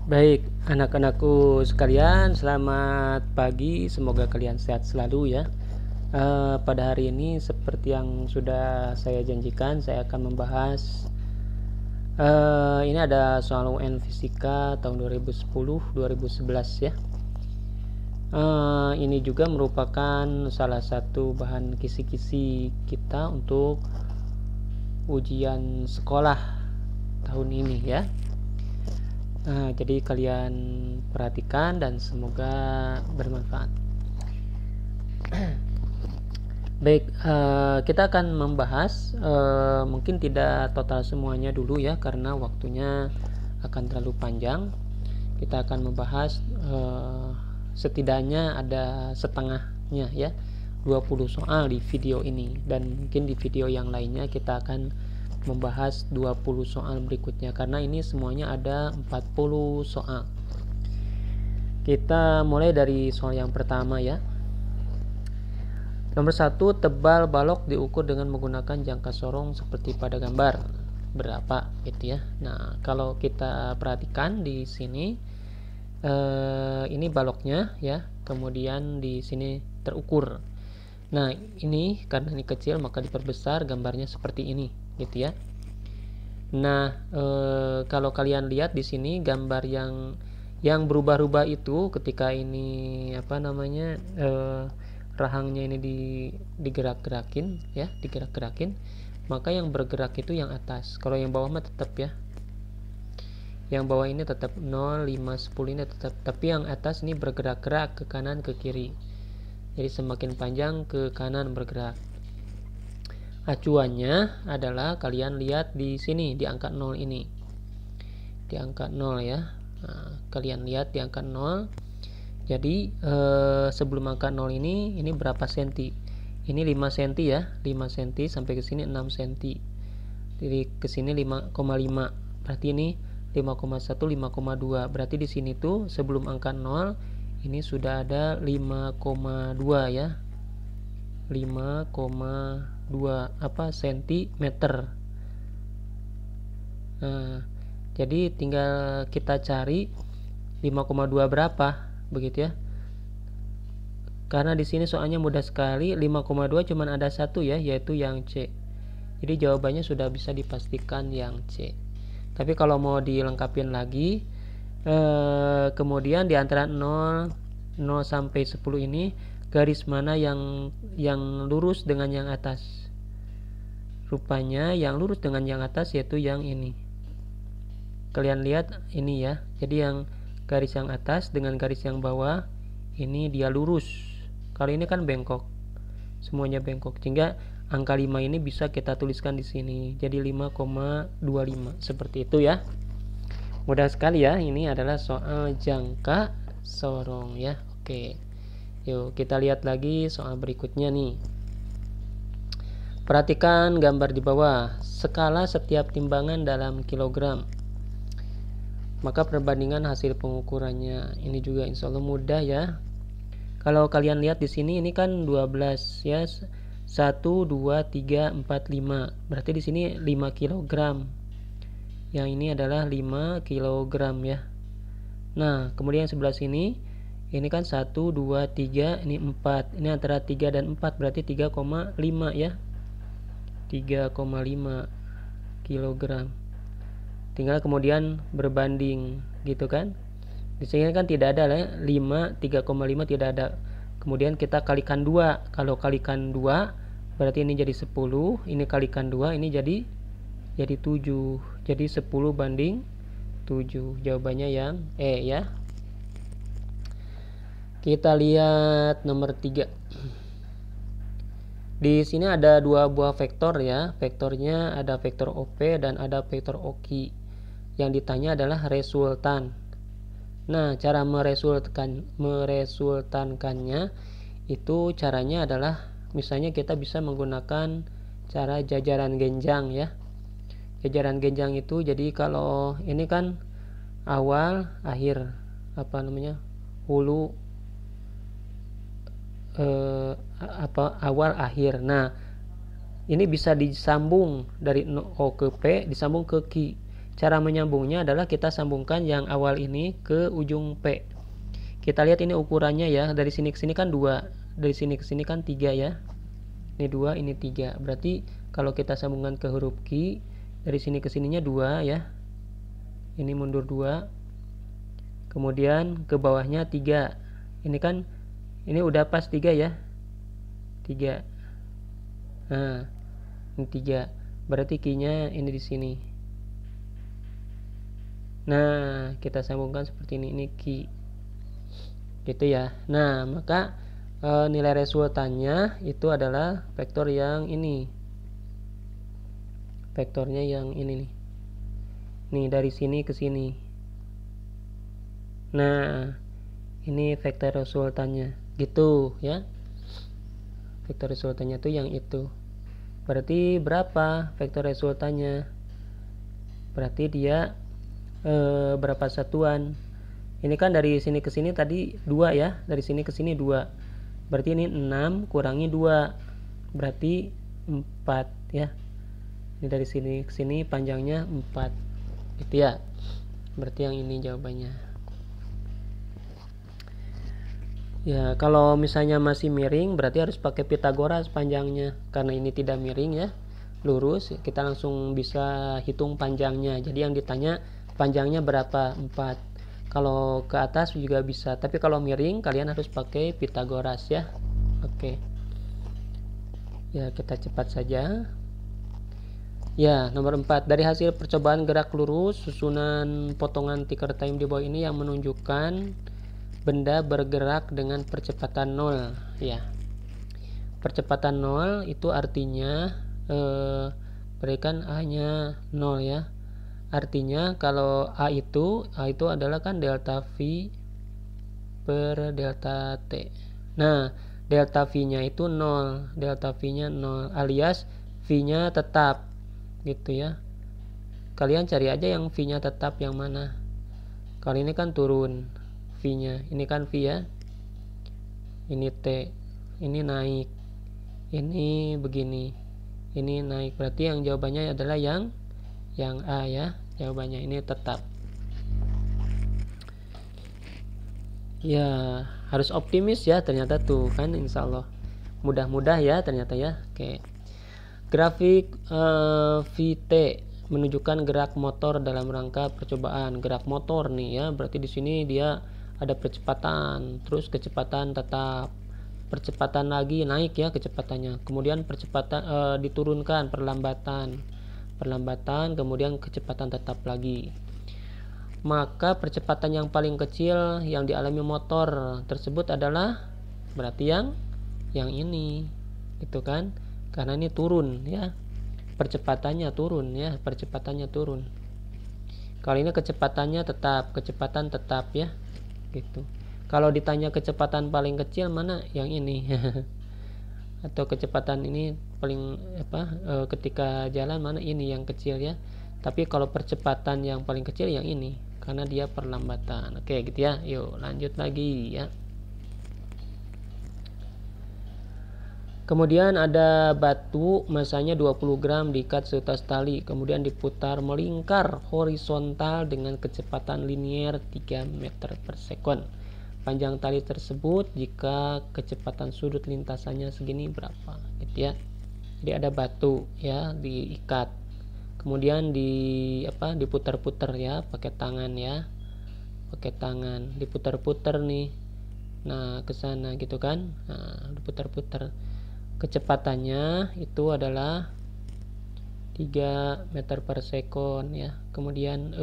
Baik, anak-anakku sekalian, selamat pagi. Semoga kalian sehat selalu ya. Pada hari ini seperti yang sudah saya janjikan, saya akan membahas ini ada soal UN Fisika tahun 2010-2011 ya. Ini juga merupakan salah satu bahan kisi-kisi kita untuk ujian sekolah tahun ini ya. Jadi kalian perhatikan dan semoga bermanfaat. Baik, kita akan membahas mungkin tidak total semuanya dulu ya, karena waktunya akan terlalu panjang. Kita akan membahas setidaknya ada setengahnya ya, 20 soal di video ini, dan mungkin di video yang lainnya kita akan membahas 20 soal berikutnya, karena ini semuanya ada 40 soal. Kita mulai dari soal yang pertama ya. Nomor 1, tebal balok diukur dengan menggunakan jangka sorong seperti pada gambar. Berapa gitu ya. Nah, kalau kita perhatikan di sini ini baloknya ya. Kemudian di sini terukur. Nah, ini karena ini kecil maka diperbesar, gambarnya seperti ini gitu ya. Nah, kalau kalian lihat di sini gambar yang berubah-ubah itu ketika ini rahangnya ini digerak-gerakin ya, maka yang bergerak itu yang atas. Kalau yang bawah mah tetap ya. Yang bawah ini tetap 0, 5, 10 ini tetap, tapi yang atas ini bergerak-gerak ke kanan ke kiri. Jadi semakin panjang ke kanan bergerak. Acuannya adalah kalian lihat di sini di angka 0 ini. Di angka 0 ya. Nah, kalian lihat di angka 0. Jadi sebelum angka 0 ini berapa senti? Ini 5 senti ya, 5 senti sampai ke sini 6 senti. Jadi ke sini 5,5. Berarti ini 5,1, 5,2. Berarti di sini tuh sebelum angka 0 ini sudah ada 5,2 ya. 5,2 sentimeter. Nah, jadi tinggal kita cari 5,2 berapa begitu ya. Karena di sini soalnya mudah sekali, 5,2 cuman ada satu ya, yaitu yang C. Jadi jawabannya sudah bisa dipastikan yang C. Tapi kalau mau dilengkapin lagi, kemudian di antara 0 sampai 10 ini garis mana yang lurus dengan yang atas? Rupanya yang lurus dengan yang atas yaitu yang ini. Kalian lihat ini ya. Jadi yang garis yang atas dengan garis yang bawah ini dia lurus. Kalau ini kan bengkok. Semuanya bengkok. Sehingga angka 5 ini bisa kita tuliskan di sini. Jadi 5,25 seperti itu ya. Mudah sekali ya. Ini adalah soal jangka sorong ya. Oke. Yuk kita lihat lagi soal berikutnya nih. Perhatikan gambar di bawah. Skala setiap timbangan dalam kilogram. Maka perbandingan hasil pengukurannya. Ini juga insya Allah mudah ya. Kalau kalian lihat di sini ini kan 12 ya. 1, 2, 3, 4, 5. Berarti di sini 5 kg. Yang ini adalah 5 kg ya. Nah, kemudian sebelah sini ini kan 1, 2, 3, ini 4. Ini antara 3 dan 4 berarti 3,5 ya. 3,5 kilogram. Tinggal kemudian berbanding gitu kan. Di sini kan tidak ada ya, 5, 3,5 tidak ada. Kemudian kita kalikan 2. Kalau kalikan 2 berarti ini jadi 10, ini kalikan 2 ini jadi 7. Jadi 10 banding 7. Jawabannya yang E ya. Kita lihat nomor 3. Di sini ada dua buah vektor ya. Vektornya ada vektor OP dan ada vektor OQ. Yang ditanya adalah resultan. Nah, cara meresultankannya itu caranya adalah misalnya kita bisa menggunakan cara jajaran genjang ya. Jajaran genjang itu jadi kalau ini kan awal akhir hulu awal akhir. Nah, ini bisa disambung dari O ke P disambung ke Q. cara menyambungnya adalah kita sambungkan yang awal ini ke ujung P. Kita lihat ini ukurannya ya, dari sini ke sini kan 2, dari sini ke sini kan 3 ya. Ini 2, ini 3. Berarti kalau kita sambungkan ke huruf Q, dari sini ke sininya 2 ya. Ini mundur 2. Kemudian ke bawahnya 3. Ini kan ini udah pas 3 ya. 3. Nah, ini 3. Berarti Q-nya ini di sini. Nah, kita sambungkan seperti ini. Ini Q. Gitu ya. Nah, maka nilai resultannya itu adalah vektor yang ini. Vektornya yang ini nih. Nih dari sini ke sini. Nah, ini vektor resultannya. Gitu ya. Vektor resultannya tuh yang itu. Berarti berapa vektor resultannya? Berarti dia berapa satuan? Ini kan dari sini ke sini tadi 2 ya. Dari sini ke sini 2. Berarti ini 6 kurangi 2. Berarti 4 ya. Ini dari sini ke sini panjangnya 4. Gitu ya. Berarti yang ini jawabannya. Ya, kalau misalnya masih miring berarti harus pakai Pitagoras panjangnya. Karena ini tidak miring ya, lurus, kita langsung bisa hitung panjangnya. Jadi yang ditanya panjangnya berapa? 4. Kalau ke atas juga bisa, tapi kalau miring kalian harus pakai Pitagoras ya. Oke. Ya, kita cepat saja. Ya, nomor 4. Dari hasil percobaan gerak lurus, susunan potongan ticker time di bawah ini yang menunjukkan benda bergerak dengan percepatan 0 ya. Percepatan 0 itu artinya berikan A-nya 0 ya. Artinya kalau A itu adalah kan delta V per delta T. Nah, delta V-nya itu 0, delta V-nya 0 alias V-nya tetap gitu ya. Kalian cari aja yang V-nya tetap yang mana. Kalau ini kan turun V-nya, ini kan V ya. Ini T, ini naik. Ini begini. Ini naik. Berarti yang jawabannya adalah yang A ya, jawabannya ini tetap. Ya, harus optimis ya ternyata tuh kan, insya Allah mudah-mudah ya ternyata ya. Oke. Grafik VT menunjukkan gerak motor dalam rangka percobaan. Gerak motor nih ya, berarti di sini dia ada percepatan, terus kecepatan tetap, percepatan lagi naik ya kecepatannya, kemudian percepatan diturunkan, perlambatan, kemudian kecepatan tetap lagi. Maka percepatan yang paling kecil yang dialami motor tersebut adalah berarti yang ini, gitu kan? Karena ini turun ya, percepatannya turun ya, percepatannya turun. Kalau ini kecepatannya tetap, kecepatan tetap ya, gitu. Kalau ditanya kecepatan paling kecil mana, yang ini atau kecepatan ini paling ketika jalan mana, ini yang kecil ya. Tapi kalau percepatan yang paling kecil yang ini, karena dia perlambatan. Oke gitu ya. Yuk lanjut lagi ya. Kemudian ada batu masanya 20 gram diikat seutas tali, kemudian diputar melingkar horizontal dengan kecepatan linier 3 meter per sekon. Panjang tali tersebut jika kecepatan sudut lintasannya segini berapa, gitu ya. Jadi ada batu ya diikat, kemudian diputar-putar ya pakai tangan ya, pakai tangan diputar-putar nih, nah ke sana gitu kan, nah diputar-putar. Kecepatannya itu adalah 3 meter per sekon ya. Kemudian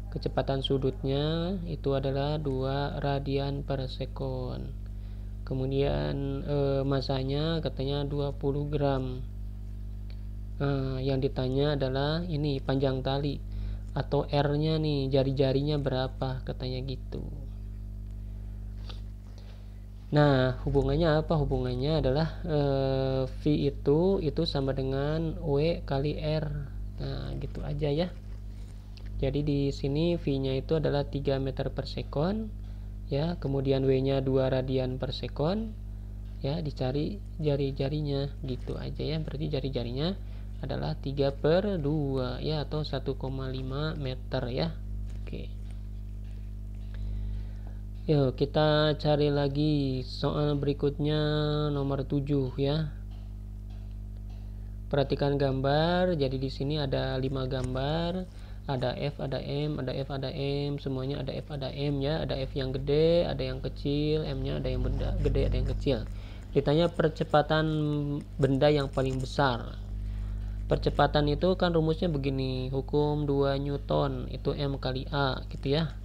kecepatan sudutnya itu adalah 2 radian per sekon. Kemudian masanya katanya 20 gram. Yang ditanya adalah ini panjang tali atau R-nya nih, jari-jarinya berapa katanya gitu. Nah, hubungannya apa? Hubungannya adalah V itu sama dengan W kali R. Nah, gitu aja ya. Jadi di sini V-nya itu adalah 3 meter per sekon ya, kemudian W-nya 2 radian per sekon ya, dicari jari-jarinya gitu aja ya. Berarti jari-jarinya adalah 3/2 ya, atau 1,5 meter ya. Oke. Yuk kita cari lagi soal berikutnya, nomor 7 ya. Perhatikan gambar. Jadi di sini ada 5 gambar. Ada F, ada M, ada F, ada M, semuanya ada F, ada M ya. Ada F yang gede, ada yang kecil, M-nya ada yang gede, ada yang kecil. Ditanya percepatan benda yang paling besar. Percepatan itu kan rumusnya begini, hukum 2 Newton itu M kali A gitu ya.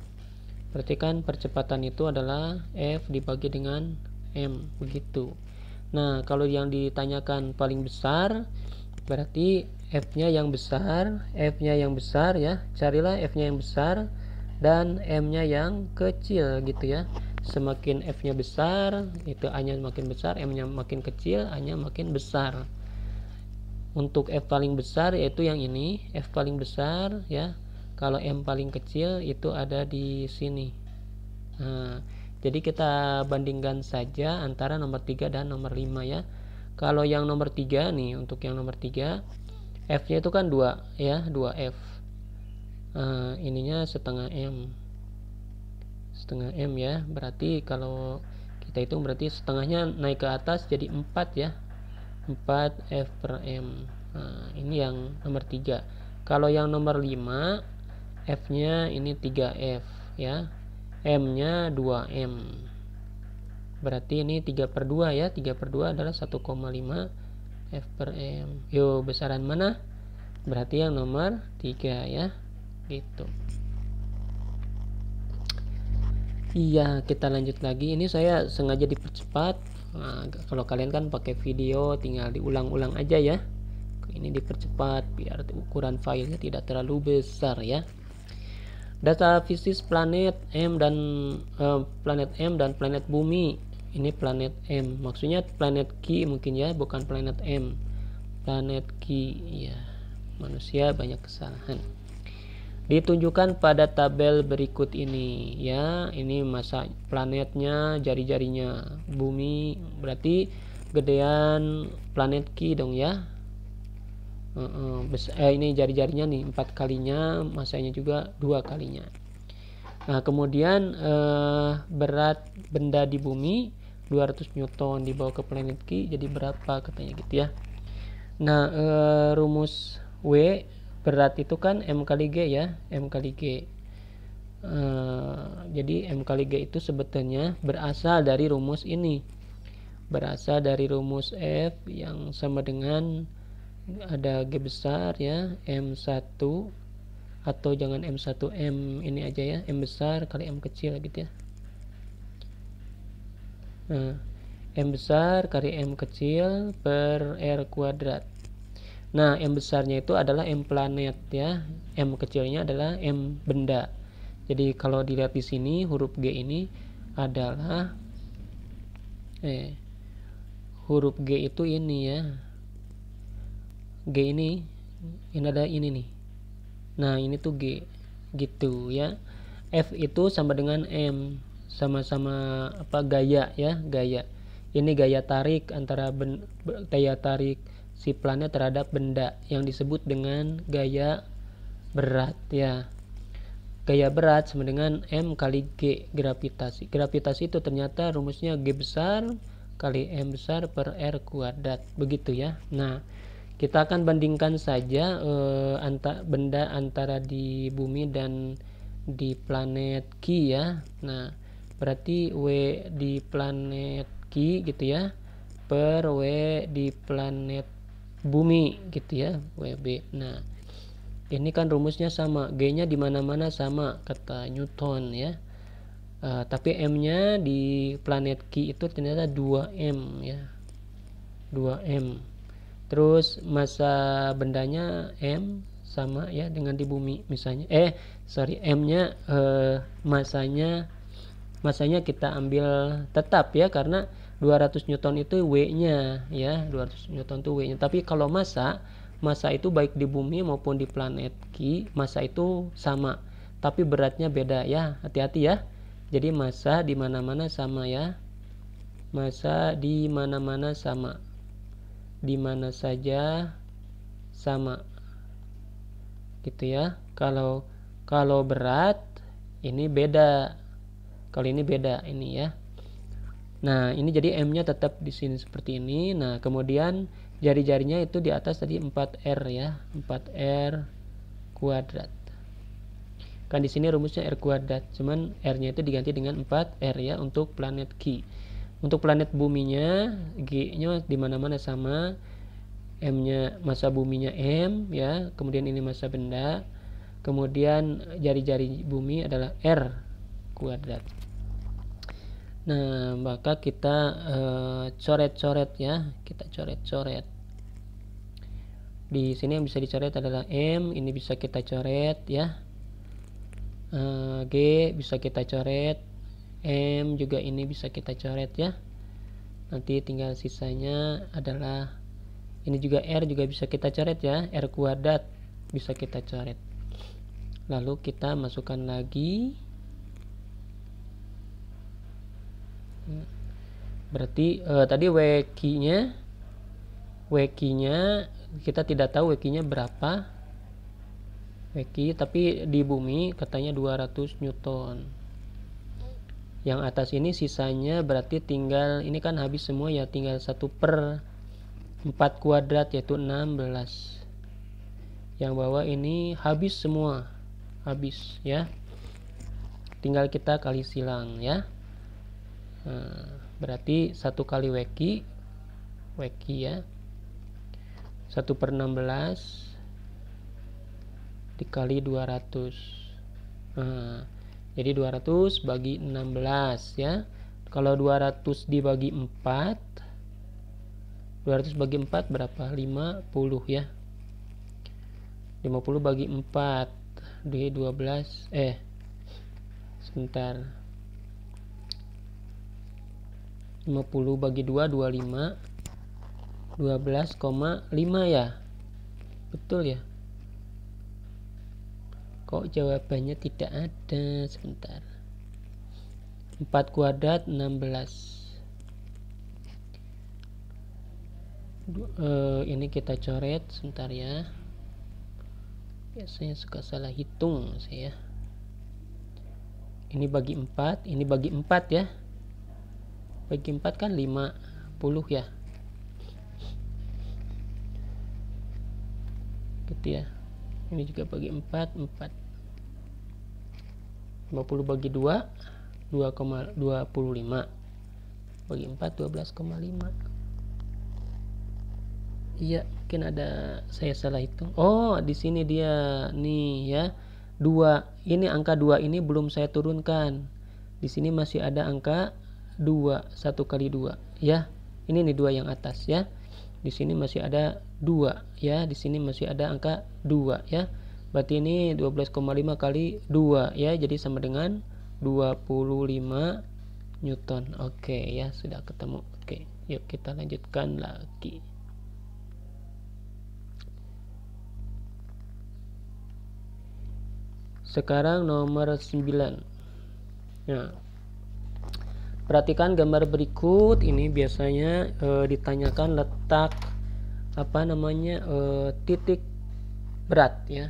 Berarti kan percepatan itu adalah F dibagi dengan M begitu. Nah, kalau yang ditanyakan paling besar, berarti F-nya yang besar, F-nya yang besar ya. Carilah F-nya yang besar dan M-nya yang kecil gitu ya. Semakin F-nya besar, itu A-nya makin besar, M-nya makin kecil, A-nya makin besar. Untuk F paling besar yaitu yang ini, F paling besar ya. Kalau M paling kecil itu ada di sini. Nah, jadi kita bandingkan saja antara nomor 3 dan nomor 5 ya. Kalau yang nomor 3 nih, untuk yang nomor 3 F-nya itu kan 2 ya, 2F. Ininya setengah M. Setengah M ya. Berarti kalau kita hitung berarti setengahnya naik ke atas jadi 4 ya. 4F per M. Nah, ini yang nomor 3. Kalau yang nomor 5 F-nya ini 3F ya. M-nya 2M. Berarti ini 3/2 ya. 3/2 adalah 1,5 F per M. Yuk, besaran mana? Berarti yang nomor 3 ya. Gitu. Iya, kita lanjut lagi. Ini saya sengaja dipercepat. Nah, kalau kalian kan pakai video tinggal diulang-ulang aja ya. Ini dipercepat biar ukuran filenya tidak terlalu besar ya. Data fisik planet M dan planet bumi. Ini planet M, maksudnya planet Q mungkin ya, bukan planet M. Planet Q ya. Manusia banyak kesalahan. Ditunjukkan pada tabel berikut ini ya. Ini masa planetnya, jari-jarinya. Bumi berarti gedean planet Q dong ya. Ini jari-jarinya nih 4 kalinya, masanya juga 2 kalinya. Nah, kemudian berat benda di bumi 200 Newton, dibawa ke planet Q jadi berapa katanya gitu ya. Nah, rumus W berat itu kan M kali G ya, M kali G. Jadi M kali G itu sebetulnya berasal dari rumus ini. Berasal dari rumus F yang sama dengan ada G besar ya, M1, atau jangan M1, M ini aja ya, M besar kali M kecil gitu ya. Nah, M besar kali M kecil per R kuadrat. Nah, M besarnya itu adalah M planet ya, M kecilnya adalah M benda. Jadi kalau dilihat di sini huruf G ini adalah huruf G itu ini ya. G ini ada ini nih. Nah, ini tuh G gitu ya. F itu sama dengan M, sama-sama gaya ya, gaya. Ini gaya tarik antara gaya tarik si planet terhadap benda yang disebut dengan gaya berat ya. Gaya berat sama dengan M kali G gravitasi. Gravitasi itu ternyata rumusnya G besar kali M besar per R kuadrat begitu ya. Nah, kita akan bandingkan saja benda antara di bumi dan di planet Q ya. Nah, berarti W di planet Q gitu ya per W di planet bumi gitu ya, WB. Nah, ini kan rumusnya sama, G-nya di mana-mana sama kata Newton ya. Tapi M-nya di planet Q itu ternyata 2M ya. 2M. Terus massa bendanya M sama ya dengan di bumi misalnya. M-nya masanya kita ambil tetap ya, karena 200 Newton itu W-nya ya, 200 Newton itu W-nya. Tapi kalau massa itu baik di bumi maupun di planet Q, massa itu sama, tapi beratnya beda ya. Hati-hati ya. Jadi massa di mana-mana sama ya. Massa di mana-mana sama. Di mana saja sama gitu ya. Kalau berat ini beda, kalau ini beda ini ya. Nah ini jadi M-nya tetap di sini seperti ini. Nah kemudian jari-jarinya itu di atas tadi 4R ya, 4R kuadrat. Kan di sini rumusnya R kuadrat, cuman R-nya itu diganti dengan 4R ya untuk planet Q. Untuk planet buminya G-nya di mana-mana sama, M-nya massa buminya M ya, kemudian ini massa benda, kemudian jari-jari bumi adalah R kuadrat. Nah, maka kita coret-coret ya, kita coret-coret. Di sini yang bisa dicoret adalah M, ini bisa kita coret ya. G bisa kita coret, M juga ini bisa kita coret ya. Nanti tinggal sisanya adalah ini juga R juga bisa kita coret ya, R kuadrat bisa kita coret. Lalu kita masukkan lagi. Berarti tadi WQ-nya kita tidak tahu WQ-nya berapa. WQ tapi di bumi katanya 200 Newton. Yang atas ini sisanya berarti tinggal, ini kan habis semua ya, tinggal 1/4 kuadrat yaitu 16. Yang bawah ini habis semua, habis ya. Tinggal kita kali silang ya. Berarti 1 kali WQ ya, 1/16 dikali 200. Jadi 200 bagi 16 ya. Kalau 200 dibagi 4, 200 bagi 4 berapa? 50 ya. 50 bagi 4 di 12 sebentar. 50 bagi 2 25, 12,5 ya. Betul ya? Kok jawabannya tidak ada? Sebentar. 4 kuadrat 16. Ini kita coret sebentar ya. Biasanya suka salah hitung saya. Ini bagi 4, ini bagi 4 ya. Bagi 4 kan 50 ya. Gitu ya. Ini juga bagi 4. 50 bagi 2 2,25. Bagi 4 12,5. Iya, mungkin ada saya salah hitung. Oh, di sini dia nih ya. 2. Ini angka 2 ini belum saya turunkan. Di sini masih ada angka 2, 1 kali 2 ya. Ini nih 2 yang atas ya. Di sini masih ada 2 ya. Di sini masih ada angka 2 ya. Berarti ini 12,5 kali 2 ya. Jadi sama dengan 25 Newton. Oke ya, sudah ketemu. Oke, yuk kita lanjutkan lagi. Sekarang nomor 9. Nah, perhatikan gambar berikut. Ini biasanya ditanyakan letak titik berat ya.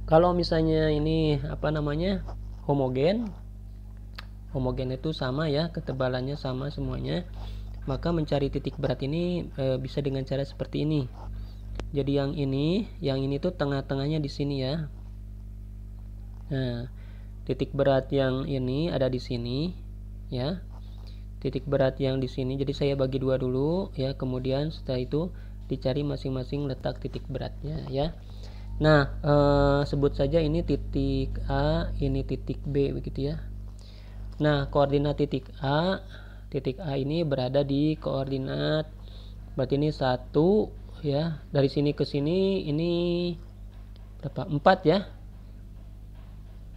Kalau misalnya ini homogen itu sama ya, ketebalannya sama semuanya, maka mencari titik berat ini bisa dengan cara seperti ini. Jadi yang ini tuh tengah-tengahnya di sini ya. Nah, titik berat yang ini ada di sini ya. Titik berat yang di sini, jadi saya bagi 2 dulu ya, kemudian setelah itu dicari masing-masing letak titik beratnya ya. Nah, sebut saja ini titik A, ini titik B begitu ya. Nah, koordinat titik A ini berada di koordinat, berarti ini 1 ya. Dari sini ke sini ini berapa? 4 ya.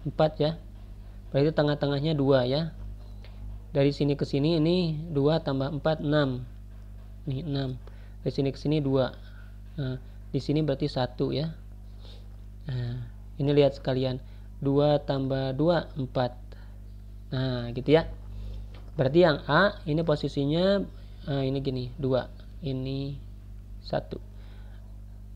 4 ya. Berarti tengah-tengahnya 2 ya. Dari sini ke sini ini 2 tambah 4 6. Nih 6. Dari sini ke sini 2. Nah, di sini berarti 1 ya. Nah, ini lihat sekalian, 2 tambah 2 4. Nah, gitu ya. Berarti yang A ini posisinya ini gini, 2. ini 1.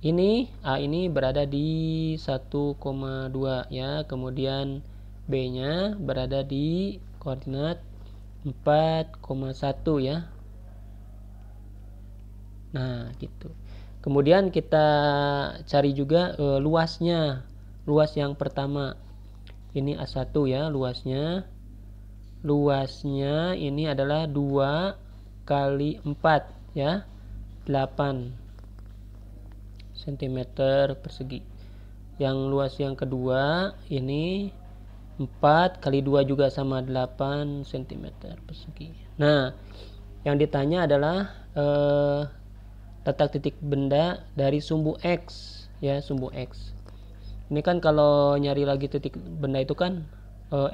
Ini A ini berada di 1,2 ya. Kemudian B-nya berada di koordinat 4,1 ya. Nah, gitu. Kemudian kita cari juga luasnya. Luas yang pertama. Ini A1 ya, luasnya. Luasnya ini adalah 2 kali 4 ya. 8 cm persegi. Yang luas yang kedua ini 4 kali 2 juga sama 8 cm persegi. Nah, yang ditanya adalah letak titik benda dari sumbu X ya, sumbu X. Ini kan kalau nyari lagi titik benda itu kan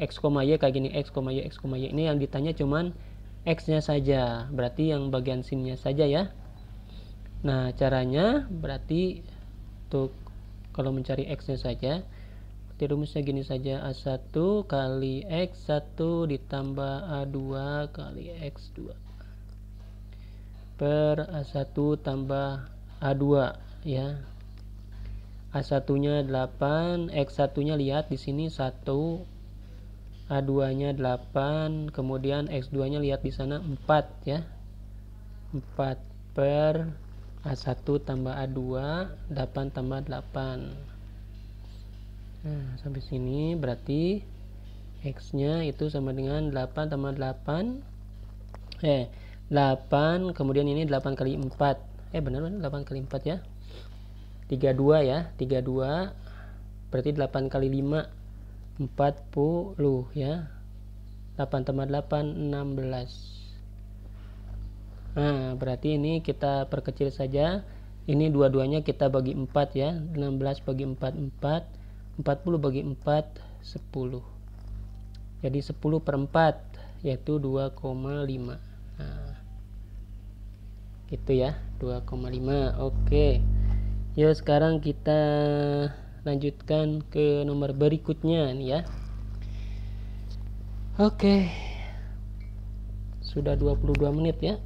X, Y kayak gini, X, Y, X, Y. Ini yang ditanya cuman X-nya saja, berarti yang bagian sininya saja ya. Nah, caranya berarti untuk kalau mencari X-nya saja, berarti rumusnya gini saja, A1 kali X1 ditambah A2 kali X2 per A1 tambah A2 ya. A1 nya 8, X1 nya lihat di sini 1, A2 nya 8, kemudian X2 nya lihat di sana 4 ya. 4 per A1 tambah A2, 8 tambah 8. Nah, sampai sini berarti X nya itu sama dengan 8 tambah 8 8, kemudian ini 8 kali 4 benar 8 kali 4 ya, 32 ya, 32 berarti 8 kali 5 40 ya, 8 tambah 8 16. Nah, berarti ini kita perkecil saja. Ini dua-duanya kita bagi 4 ya. 16 bagi 4, 4. 40 bagi 4, 10. Jadi 10 per 4, yaitu 2,5. Nah, gitu ya, 2,5. Oke. Yuk sekarang kita lanjutkan ke nomor berikutnya nih ya. Oke. Sudah 22 menit ya.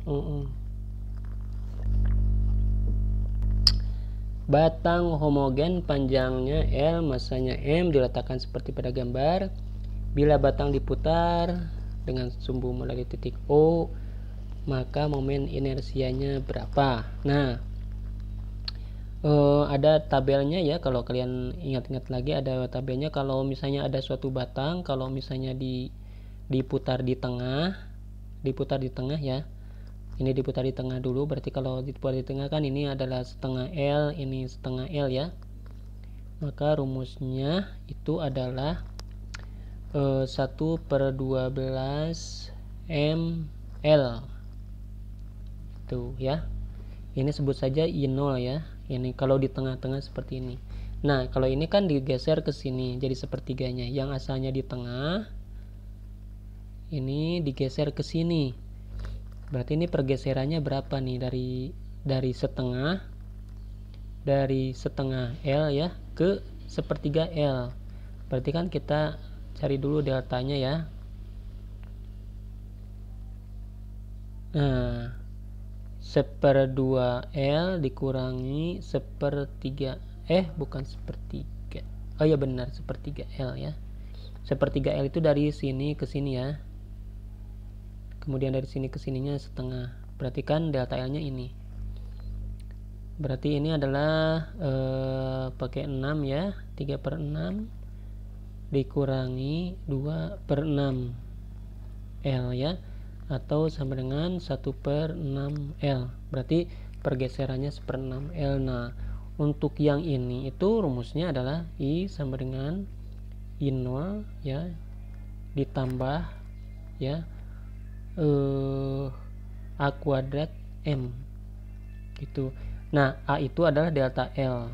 Batang homogen panjangnya L, masanya M, diletakkan seperti pada gambar. Bila batang diputar dengan sumbu melalui titik O, maka momen inersianya berapa? Nah, ada tabelnya ya. Kalau kalian ingat-ingat lagi, ada tabelnya. Kalau misalnya ada suatu batang, kalau misalnya diputar di tengah ya, ini diputar di tengah dulu, berarti kalau diputar di tengah kan ini adalah setengah L, ini setengah L ya, maka rumusnya itu adalah 1/12 ml itu ya. Ini sebut saja I0 ya, ini kalau di tengah-tengah seperti ini. Nah, kalau ini kan digeser ke sini jadi sepertiganya, yang asalnya di tengah ini digeser ke sini. Berarti ini pergeserannya berapa nih dari setengah L ya ke sepertiga L. Berarti kan kita cari dulu deltanya ya. Nah, 1/2 L dikurangi sepertiga, bukan sepertiga. Oh ya benar, sepertiga L ya. Sepertiga L itu dari sini ke sini ya. Kemudian dari sini ke sininya setengah. Berarti kan delta L nya ini. Berarti ini adalah pakai 6 ya. 3/6 dikurangi 2/6 L ya. Atau sama dengan 1/6 L. Berarti pergeserannya 1/6 L. Nah, untuk yang ini itu rumusnya adalah I sama dengan I0 ya, ditambah ya A kuadrat M gitu. Nah, A itu adalah delta L,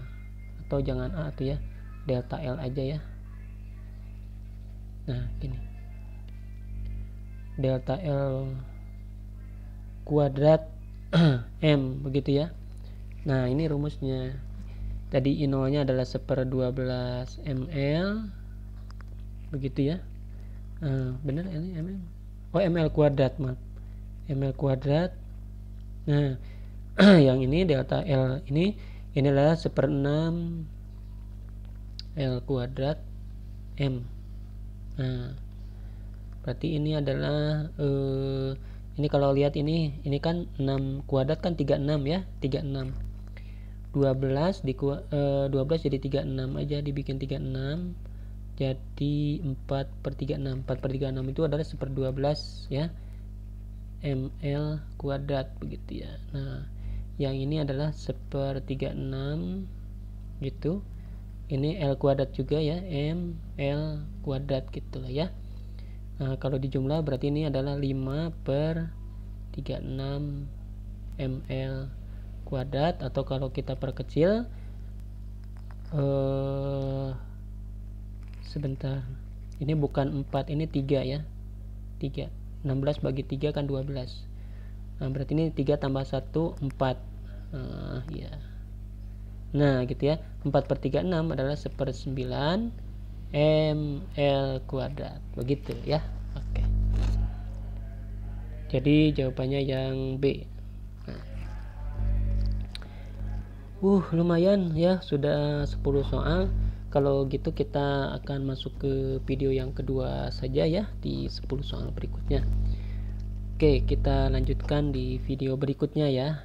atau jangan A tuh ya, delta L aja ya. Nah, gini, delta L kuadrat M begitu ya. Nah, ini rumusnya. Tadi I0 nya adalah 1/12 ml begitu ya. Benar ini ml. Oh, ml kuadrat, maaf. Ml kuadrat. Nah, yang ini delta L ini adalah 1/6 L kuadrat M. Nah, berarti ini adalah ini kalau lihat ini kan 6 kuadrat kan 36 ya, 36. 12 jadi 36 aja, dibikin 36 jadi 4/36. 4/36 itu adalah 1/12 ya, ml kuadrat begitu ya. Nah, yang ini adalah 1/36 gitu. Ini L kuadrat juga ya, ml kuadrat gitu lah ya. Nah, kalau dijumlah berarti ini adalah 5/36 ml kuadrat, atau kalau kita perkecil sebentar, ini bukan 4, ini 3 ya, 3. 16 bagi 3 kan 12. Nah, berarti ini 3 tambah 1 4. Ya. Nah, gitu ya. 4/36 adalah 1/9 ml kuadrat. Begitu ya. Oke. Jadi jawabannya yang B. Lumayan ya, sudah 10 soal. Kalau gitu kita akan masuk ke video yang kedua saja ya, di 10 soal berikutnya. Oke, kita lanjutkan di video berikutnya ya.